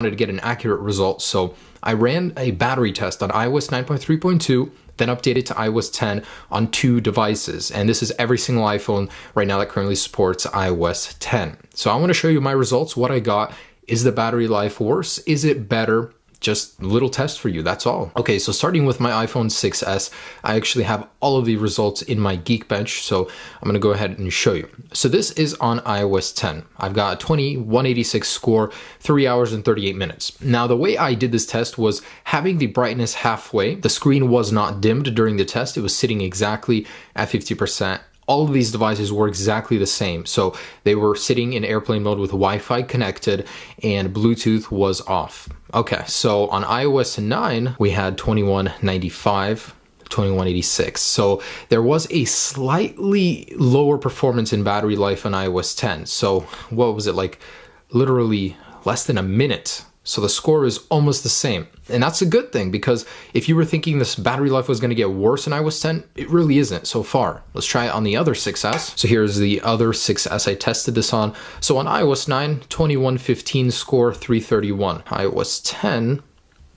wanted to get an accurate result, so I ran a battery test on iOS 9.3.2, then updated to iOS 10 on 2 devices. And this is every single iPhone right now that currently supports iOS 10. So I want to show you my results, what I got. Is the battery life worse? Is it better? Just a little test for you, that's all. Okay, so starting with my iPhone 6s, I actually have all of the results in my Geekbench, so I'm gonna go ahead and show you. So this is on iOS 10. I've got a 2186 score, 3 hours and 38 minutes. Now, the way I did this test was having the brightness halfway. The screen was not dimmed during the test. It was sitting exactly at 50%. All of these devices were exactly the same. So they were sitting in airplane mode with Wi-Fi connected and Bluetooth was off. Okay, so on iOS 9, we had 2195, 2186. So there was a slightly lower performance in battery life on iOS 10. So what was it, like literally less than a minute? So the score is almost the same. And that's a good thing, because if you were thinking this battery life was going to get worse in iOS 10, it really isn't so far. Let's try it on the other 6S. So here's the other 6S I tested this on. So on iOS 9, 2115 score, 331. iOS 10,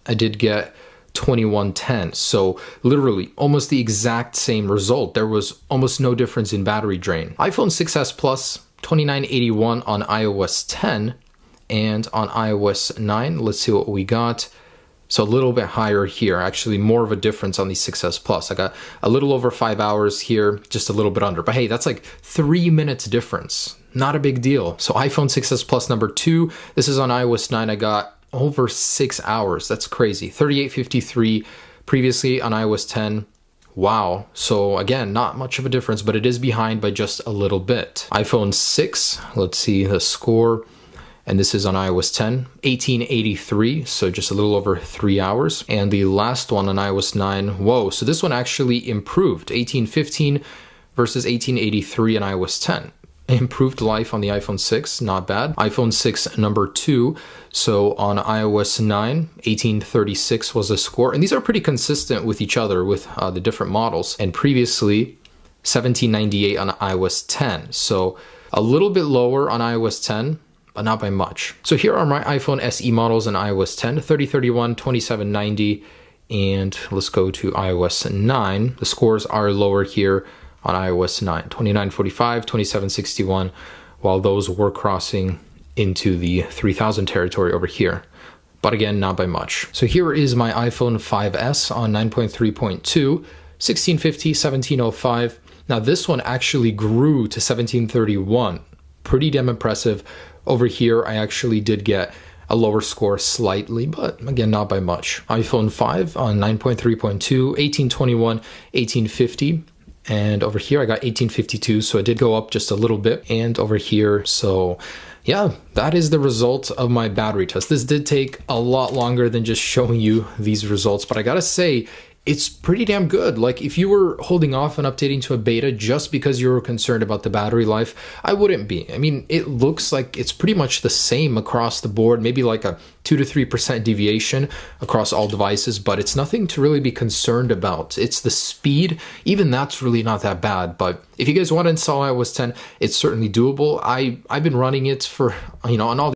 I did get 2110. So literally almost the exact same result. There was almost no difference in battery drain. iPhone 6S Plus, 2981 on iOS 10. And on iOS 9, let's see what we got. So a little bit higher here, actually more of a difference on the 6S Plus. I got a little over 5 hours here, just a little bit under. But hey, that's like 3 minutes difference. Not a big deal. So iPhone 6S Plus number 2, this is on iOS 9. I got over 6 hours. That's crazy. 3853 previously on iOS 10. Wow. So again, not much of a difference, but it is behind by just a little bit. iPhone 6, let's see the score. And this is on iOS 10, 1883, so just a little over 3 hours. And the last one on iOS 9, whoa, so this one actually improved, 1815 versus 1883 on iOS 10. Improved life on the iPhone 6, not bad. iPhone 6 number 2, so on iOS 9, 1836 was the score. And these are pretty consistent with each other with the different models. And previously, 1798 on iOS 10, so a little bit lower on iOS 10, but not by much. So here are my iPhone SE models in iOS 10, 3031, 2790, and let's go to iOS 9. The scores are lower here on iOS 9, 2945, 2761, while those were crossing into the 3000 territory over here. But again, not by much. So here is my iPhone 5S on 9.3.2, 1650, 1705. Now this one actually grew to 1731. Pretty damn impressive. Over here, I actually did get a lower score slightly, but again, not by much. iPhone 5 on 9.3.2, 1821, 1850. And over here, I got 1852, so it did go up just a little bit. And over here, so yeah, that is the result of my battery test. This did take a lot longer than just showing you these results, but I gotta say, it's pretty damn good. Like, if you were holding off on updating to a beta just because you were concerned about the battery life, I wouldn't be. I mean, it looks like it's pretty much the same across the board, maybe like a 2 to 3% deviation across all devices, but it's nothing to really be concerned about. It's the speed, even that's really not that bad. But if you guys want to install iOS 10, it's certainly doable. I've been running it for, on all